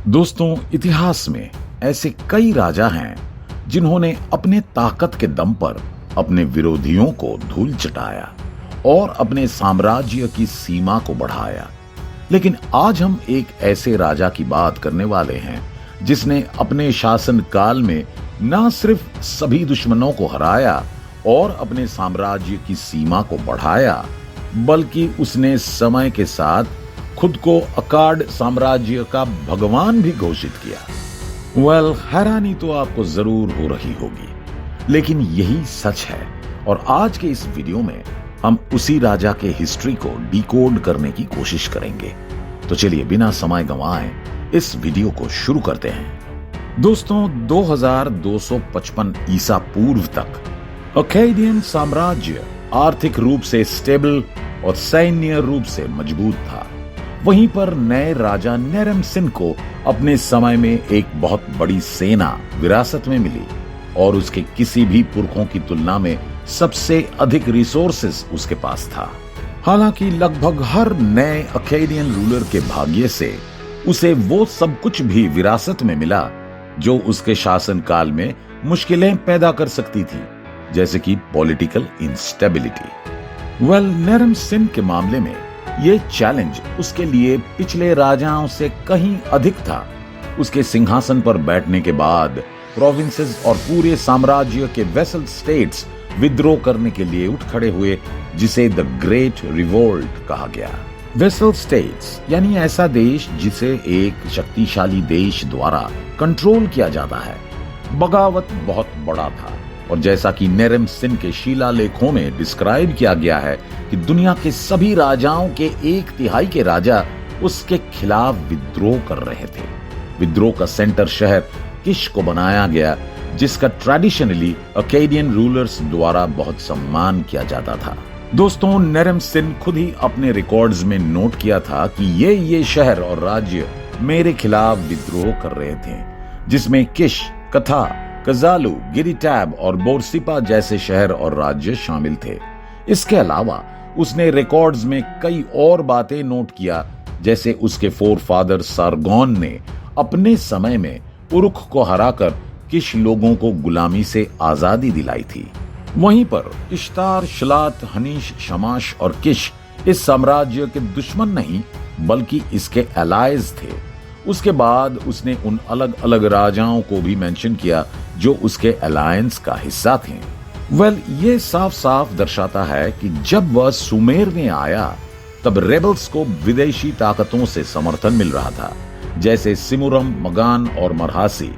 दोस्तों, इतिहास में ऐसे कई राजा हैं जिन्होंने अपने ताकत के दम पर अपने विरोधियों को धूल चटाया और अपने साम्राज्य की सीमा को बढ़ाया। लेकिन आज हम एक ऐसे राजा की बात करने वाले हैं जिसने अपने शासन काल में न सिर्फ सभी दुश्मनों को हराया और अपने साम्राज्य की सीमा को बढ़ाया, बल्कि उसने समय के साथ खुद को अकाड साम्राज्य का भगवान भी घोषित किया। हैरानी तो आपको जरूर हो रही होगी, लेकिन यही सच है। और आज के इस वीडियो में हम उसी राजा के हिस्ट्री को डिकोड करने की कोशिश करेंगे। तो चलिए बिना समय गंवाए इस वीडियो को शुरू करते हैं। दोस्तों, 2255 ईसा पूर्व तक अकेडियन साम्राज्य आर्थिक रूप से स्टेबल और सैन्य रूप से मजबूत था। वहीं पर नए राजा नेरम सिन को अपने समय में एक बहुत बड़ी सेना विरासत में मिली और उसके किसी भी पुरखों की तुलना में सबसे अधिक रिसोर्सेस उसके पास था। हालांकि लगभग हर नए अकेडियन रूलर के भाग्य से उसे वो सब कुछ भी विरासत में मिला जो उसके शासन काल में मुश्किलें पैदा कर सकती थी, जैसे कि पॉलिटिकल इंस्टेबिलिटी। नेरम सिन के मामले में ये चैलेंज उसके लिए पिछले राजाओं से कहीं अधिक था। उसके सिंहासन पर बैठने के बाद प्रोविंसेस और पूरे साम्राज्य के वेसल स्टेट्स विद्रोह करने के लिए उठ खड़े हुए, जिसे द ग्रेट रिवोल्ट कहा गया। वेसल स्टेट्स यानी ऐसा देश जिसे एक शक्तिशाली देश द्वारा कंट्रोल किया जाता है। बगावत बहुत बड़ा था और जैसा कि नेरम सिन के शिलालेखों में डिस्क्राइब किया गया है कि दुनिया के सभी राजाओं के 1/3 के राजा उसके खिलाफ विद्रोह कर रहे थे। विद्रोह का सेंटर शहर किश को बनाया गया, जिसका ट्रेडिशनली अकेडियन रूलर्स द्वारा बहुत सम्मान किया जाता था। दोस्तों, नेरम सिन खुद ही अपने रिकॉर्ड्स में नोट किया था कि ये शहर और राज्य मेरे खिलाफ विद्रोह कर रहे थे, जिसमें किश, कथा, कजालू, गिरिटैब और बोरसिपा जैसे शहर और राज्य शामिल थे। इसके अलावा उसने रिकॉर्ड्स में कई और बातें नोट किया, जैसे उसके फोरफादर सारगोन ने अपने समय में उरुख को हराकर किश लोगों को गुलामी से आजादी दिलाई थी। वहीं पर इश्तार, शलात, हनीश, शमाश और किश इस साम्राज्य के दुश्मन नहीं बल्कि इसके एलाइज थे। उसके बाद उसने उन अलग अलग राजाओं को भी मेंशन किया जो उसके अलायंस का हिस्सा थे। ये साफ साफ दर्शाता है कि जब वह सुमेर में आया तब रेबल्स को विदेशी ताकतों से समर्थन मिल रहा था, जैसे सिमुरम, मगान और मरहासी।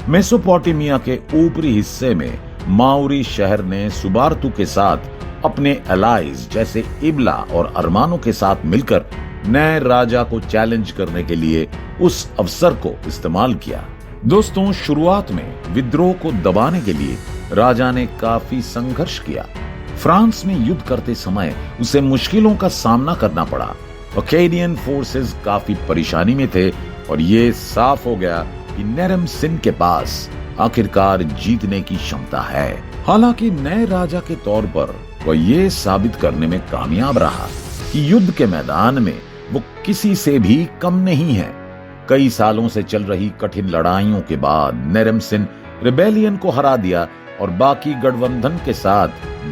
मेसोपोटामिया के ऊपरी हिस्से में माउरी शहर ने सुबार्तु के साथ अपने अलाइज जैसे इबला और अरमानों के साथ मिलकर नए राजा को चैलेंज करने के लिए उस अवसर को इस्तेमाल किया। दोस्तों, शुरुआत में विद्रोह को दबाने के लिए राजा ने काफी संघर्ष किया। फ्रांस में युद्ध करते समय उसे मुश्किलों का सामना करना पड़ा। अकेडियन फोर्सेस काफी परेशानी में थे और ये साफ हो गया कि नेरम सिन के पास आखिरकार जीतने की क्षमता है। हालांकि नए राजा के तौर पर वह ये साबित करने में कामयाब रहा कि युद्ध के मैदान में वो किसी से भी कम नहीं है। कई सालों से चल रही कठिन लड़ाइयों के बाद नेरम सिन रिबेलियन को हरा दिया और बाकी गठबंधन के साथ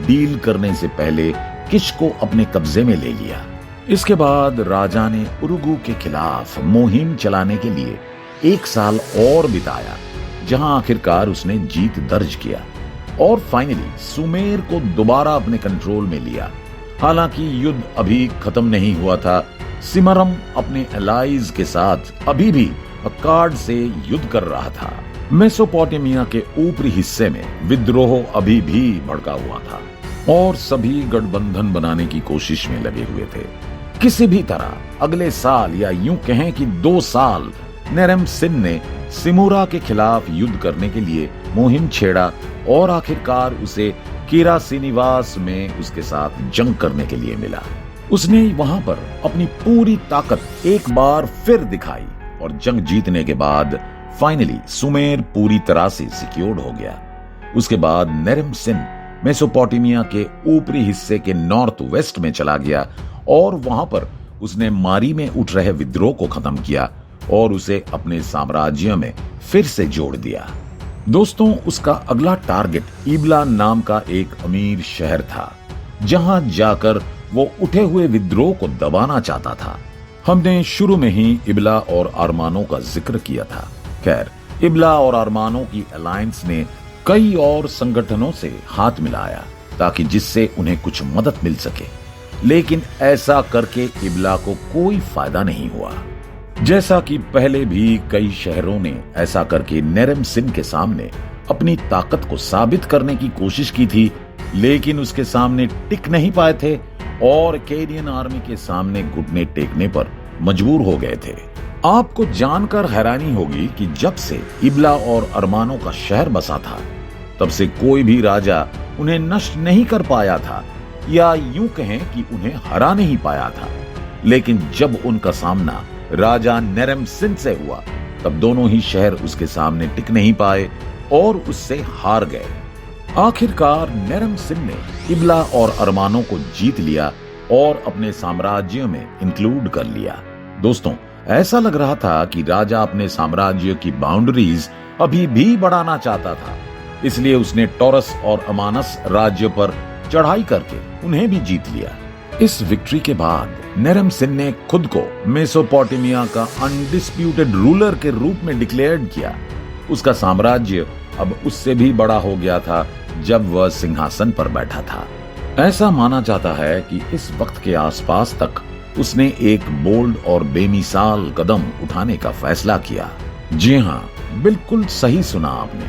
डील करने से पहले किश को अपने कब्जे में ले लिया। इसके बाद राजा ने उरुगु के खिलाफ मुहिम चलाने के लिए 1 साल और बिताया, जहां आखिरकार उसने जीत दर्ज किया और फाइनली सुमेर को दोबारा अपने कंट्रोल में लिया। हालांकि युद्ध अभी खत्म नहीं हुआ था। सिमरम अपने एलाइज के साथ अभी भी अकाड से युद्ध कर रहा था। मेसोपोटामिया के ऊपरी हिस्से में विद्रोह अभी भी भड़का हुआ था और सभी गठबंधन बनाने की कोशिश में लगे हुए थे। किसी भी तरह अगले साल या यूं कहें कि 2 साल नेरम सिन ने सिमुरा के खिलाफ युद्ध करने के लिए मुहिम छेड़ा और आखिरकार उसे कीरा श्रीनिवास में उसके साथ जंग करने के लिए मिला। उसने वहां पर अपनी पूरी ताकत एक बार फिर दिखाई और जंग जीतने के बाद फाइनली सुमेर पूरी तरह से सिक्योर्ड हो गया। उसके बाद नेरम सिन मेसोपोटामिया के ऊपरी हिस्से के नॉर्थ वेस्ट में चला गया और वहां पर उसने मारी में उठ रहे विद्रोह को खत्म किया और उसे अपने साम्राज्य में फिर से जोड़ दिया। दोस्तों, उसका अगला टारगेट इबला नाम का एक अमीर शहर था, जहां जाकर वो उठे हुए विद्रोह को दबाना चाहता था। हमने शुरू में ही इबला और अरमानों का जिक्र किया था। खैर, इबला और अरमानों की अलायंस ने कई और संगठनों से हाथ मिलाया ताकि जिससे उन्हें कुछ मदद मिल सके, लेकिन ऐसा करके इबला को कोई फायदा नहीं हुआ। जैसा कि पहले भी कई शहरों ने ऐसा करके नेरेमसिन के सामने अपनी ताकत को साबित करने की कोशिश की थी, लेकिन उसके सामने टिक नहीं पाए थे और अकेडियन आर्मी के सामने घुटने टेकने पर मजबूर हो गए थे। आपको जानकर हैरानी होगी कि जब से इबला और अरमानों का शहर बसा था, तब से कोई भी राजा उन्हें नष्ट नहीं कर पाया था, या यूं कहें कि उन्हें हरा नहीं पाया था। लेकिन जब उनका सामना राजा नेरेमसिन से हुआ, तब दोनों ही शहर उसके सामने टिक नहीं पाए और उससे हार गए। आखिरकार नेरेमसिन ने इबला और अरमानों को जीत लिया और अपने साम्राज्य में इंक्लूड कर लिया। दोस्तों, ऐसा लग रहा था कि राजा अपने साम्राज्य की बाउंड्रीज अभी भी बढ़ाना चाहता था, इसलिए उसने टॉरस और अमानस राज्य पर चढ़ाई करके उन्हें भी जीत लिया। इस विक्ट्री के बाद नेरेमसिन ने खुद को मेसोपोटामिया का अनडिस्प्यूटेड रूलर के रूप में डिक्लेयर किया। उसका साम्राज्य अब उससे भी बड़ा हो गया था जब वह सिंहासन पर बैठा था। ऐसा माना जाता है कि इस वक्त के आसपास तक उसने एक बोल्ड और बेमिसाल कदम उठाने का फैसला किया। जी हाँ, बिल्कुल सही सुना आपने।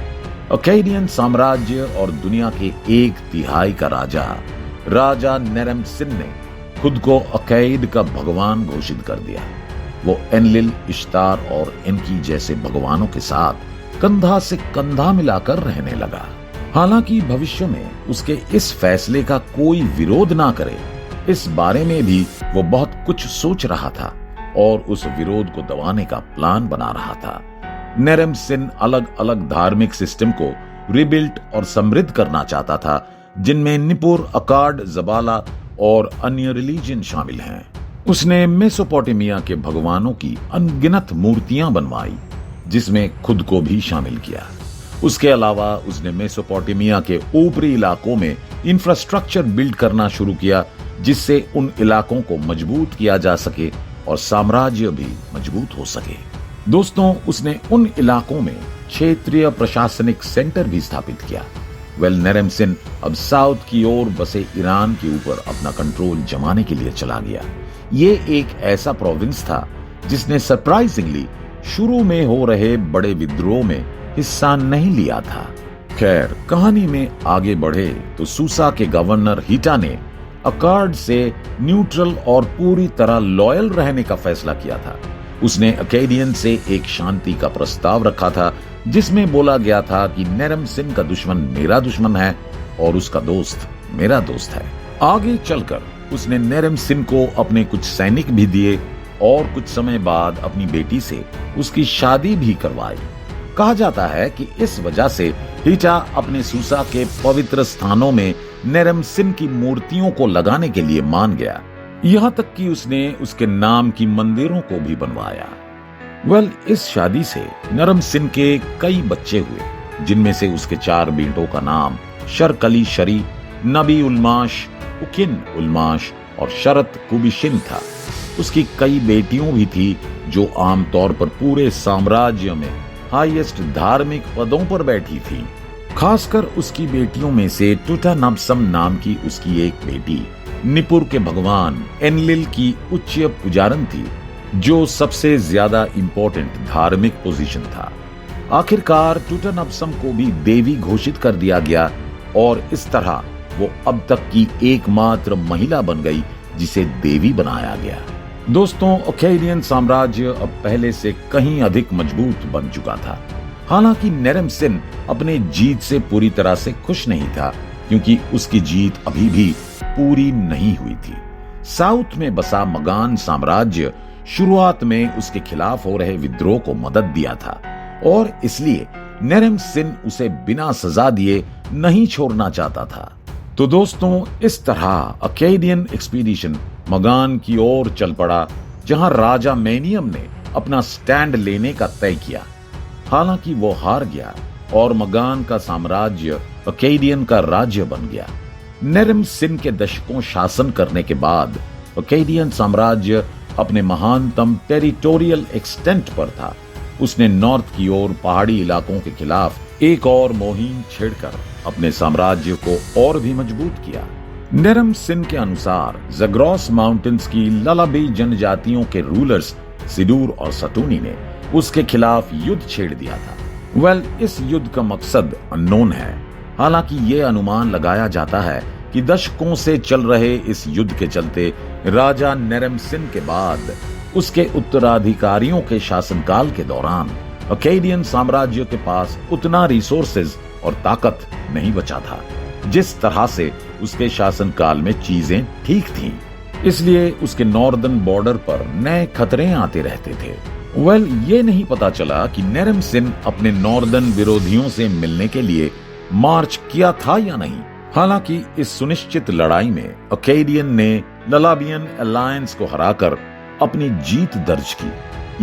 अकेडियन साम्राज्य और दुनिया के 1/3 का राजा नेरेमसिन ने खुद को अकैड का भगवान घोषित कर दिया। वो एनलिल, इश्तार और एनकी जैसे भगवानों के साथ कंधा से कंधा मिलाकर रहने लगा। हालांकि भविष्य में उसके इस फैसले का कोई विरोध ना करे, इस बारे में भी वो बहुत कुछ सोच रहा था और उस विरोध को दबाने का प्लान बना रहा था। नेरेमसिन अलग अलग धार्मिक सिस्टम को रिबिल्ट और समृद्ध करना चाहता था, जिनमें निपुर, अकाड, जबाला और अन्य रिलीजन शामिल हैं। उसने मेसोपोटामिया के भगवानों की अनगिनत मूर्तियां बनवाई, जिसमें खुद को भी शामिल किया। उसके अलावा उसने मेसोपोटामिया के ऊपरी इलाकों में इंफ्रास्ट्रक्चर बिल्ड करना शुरू किया, जिससे उन इलाकों को मजबूत किया जा सके और साम्राज्य भी मजबूत हो सके। दोस्तों, उसने उन इलाकों में क्षेत्रीय प्रशासनिक सेंटर भी स्थापित किया। नेरेमसिन अब साउथ की ओर बसे ईरान के ऊपर अपना कंट्रोल जमाने के लिए चला गया। ये एक ऐसा प्रोविंस था जिसने सरप्राइजिंगली शुरू में हो रहे बड़े विद्रोह में हिस्सा नहीं लिया था। खैर, कहानी में आगे बढ़े तो सूसा के गवर्नर हीटा ने अकार्ड से न्यूट्रल और पूरी तरह लॉयल रहने का फैसला किया था। उसने अकेडियन से एक शांति का प्रस्ताव रखा था, जिसमें बोला गया था कि नेरेमसिन का दुश्मन मेरा दुश्मन है और उसका दोस्त मेरा दोस्त है। आगे चलकर उसने नेरेमसिन को अपने कुछ सैनिक भी दिए और कुछ समय बाद अपनी बेटी से उसकी शादी भी करवाई। कहा जाता है कि इस वजह से हीटा अपने सूसा के पवित्र स्थानों में नेरेमसिन की मूर्तियों को लगाने के लिए मान गया। यहाँ तक कि उसने उसके नाम की मंदिरों को भी बनवाया। इस शादी से नेरेमसिन के कई बच्चे हुए, जिनमें से उसके 4 बेटों का नाम शरकली शरी, नबी उल्माश, उकिन उल्माश और शरत कुबिशिन था। उसकी कई बेटियों भी थी जो आमतौर पर पूरे साम्राज्य में हाईएस्ट धार्मिक पदों पर बैठी थी। खासकर उसकी बेटियों में से टुटानबसम नाम की उसकी एक बेटी निपुर के भगवान एनलिल की उच्च पुजारन थी, जो सबसे ज्यादा इंपॉर्टेंट धार्मिक पोजीशन था। आखिरकार टुटानबसम को भी देवी घोषित कर दिया गया और इस तरह वो अब तक की एकमात्र महिला बन गई जिसे देवी बनाया गया। दोस्तों, अकेडियन साम्राज्य अब पहले से कहीं अधिक मजबूत बन चुका था। हालांकि नेरेमसिन अपने जीत से पूरी तरह से खुश नहीं था, क्योंकि उसकी जीत अभी भी पूरी नहीं हुई थी। साउथ में बसा मगान साम्राज्य शुरुआत में उसके खिलाफ हो रहे विद्रोह को मदद दिया था और इसलिए नेरेमसिन उसे बिना सजा दिए नहीं छोड़ना चाहता था। तो दोस्तों, इस तरह अकेडियन एक्सपीडिशन मगान की ओर चल पड़ा, जहां राजा मेनियम ने अपना स्टैंड लेने का तय किया। हालांकि वो हार गया और मगान का साम्राज्य अकेडियन का राज्य बन गया। नेरम सिन के दशकों शासन करने के बाद अकेडियन साम्राज्य अपने महानतम टेरिटोरियल एक्सटेंट पर था। उसने नॉर्थ की ओर पहाड़ी इलाकों के खिलाफ एक और मुहिम छेड़कर अपने साम्राज्य को और भी मजबूत किया। नेरम सिन के अनुसार ज़ग्रॉस माउंटेन्स की ललाबी जनजातियों के रूलर्स सिडूर और सटूनी ने उसके खिलाफ युद्ध छेड़ दिया था। इस युद्ध का मकसद अननोन है। हालांकि ये अनुमान लगाया जाता है कि दशकों से चल रहे इस युद्ध के चलते राजा नेरम सिन के बाद उसके उत्तराधिकारियों के शासनकाल के दौरान अकेडियन साम्राज्य के पास उतना रिसोर्सेज और ताकत नहीं बचा था जिस तरह से उसके शासनकाल में चीजें ठीक थीं। इसलिए उसके नॉर्दर्न बॉर्डर पर नए खतरे आते रहते थे। ये नहीं पता चला कि नेरम सिन अपने नॉर्दर्न विरोधियों से मिलने के लिए मार्च किया था या नहीं। हालांकि इस सुनिश्चित लड़ाई में अकेडियन ने ललाबियन अलायंस को हराकर अपनी जीत दर्ज की।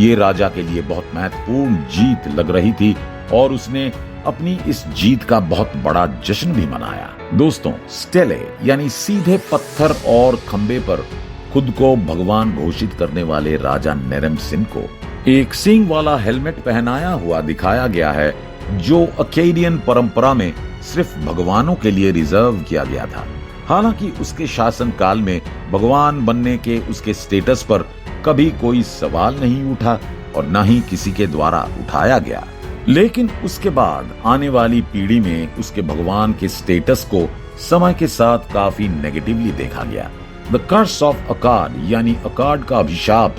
ये राजा के लिए बहुत महत्वपूर्ण जीत लग रही थी और उसने अपनी इस जीत का बहुत बड़ा जश्न भी मनाया। दोस्तों, स्टेले यानी सीधे पत्थर और खंबे पर खुद को भगवान घोषित करने वाले राजा नेरम सिन को एक सींग वाला हेलमेट पहनाया हुआ दिखाया गया है, जो अकेडियन परंपरा में सिर्फ भगवानों के लिए रिजर्व किया गया था। हालांकि उसके शासन काल में भगवान बनने के उसके स्टेटस पर कभी कोई सवाल नहीं उठा और न ही किसी के द्वारा उठाया गया। लेकिन उसके बाद आने वाली पीढ़ी में उसके भगवान के स्टेटस को समय के साथ काफी नेगेटिवली देखा गया। द कर्स ऑफ अकाड यानी अकाड का अभिशाप,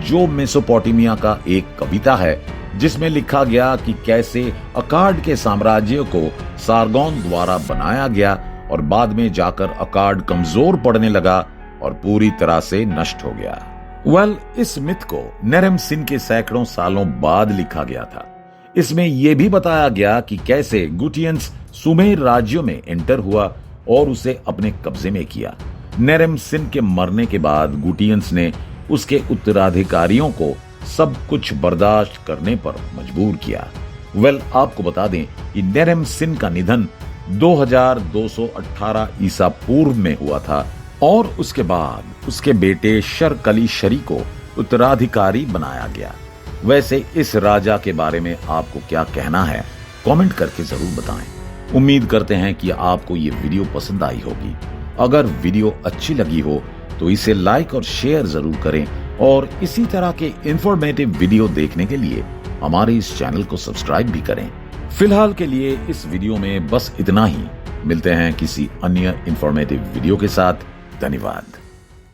जो मेसोपोटामिया का एक कविता है जिसमें लिखा गया कि कैसे अकाड के साम्राज्य को सारगोन द्वारा बनाया गया और बाद में जाकर अकाड कमजोर पड़ने लगा और पूरी तरह से नष्ट हो गया। इस मिथ को नेरम सिन के सैकड़ों सालों बाद लिखा गया था। इसमें यह भी बताया गया कि कैसे गुटियंस सुमेर राज्यों में एंटर हुआ और उसे अपने कब्जे में किया। नेरम सिन के मरने के बाद गुटियंस ने उसके उत्तराधिकारियों को सब कुछ बर्दाश्त करने पर मजबूर किया। आपको बता दें कि नेरम सिन का निधन 2218 ईसा पूर्व में हुआ था और उसके बाद उसके बेटे शरकली शरी को उत्तराधिकारी बनाया गया। वैसे इस राजा के बारे में आपको क्या कहना है, कमेंट करके जरूर बताएं। उम्मीद करते हैं कि आपको ये वीडियो पसंद आई होगी। अगर वीडियो अच्छी लगी हो तो इसे लाइक और शेयर जरूर करें और इसी तरह के इंफॉर्मेटिव वीडियो देखने के लिए हमारे इस चैनल को सब्सक्राइब भी करें। फिलहाल के लिए इस वीडियो में बस इतना ही। मिलते हैं किसी अन्य इंफॉर्मेटिव वीडियो के साथ। धन्यवाद।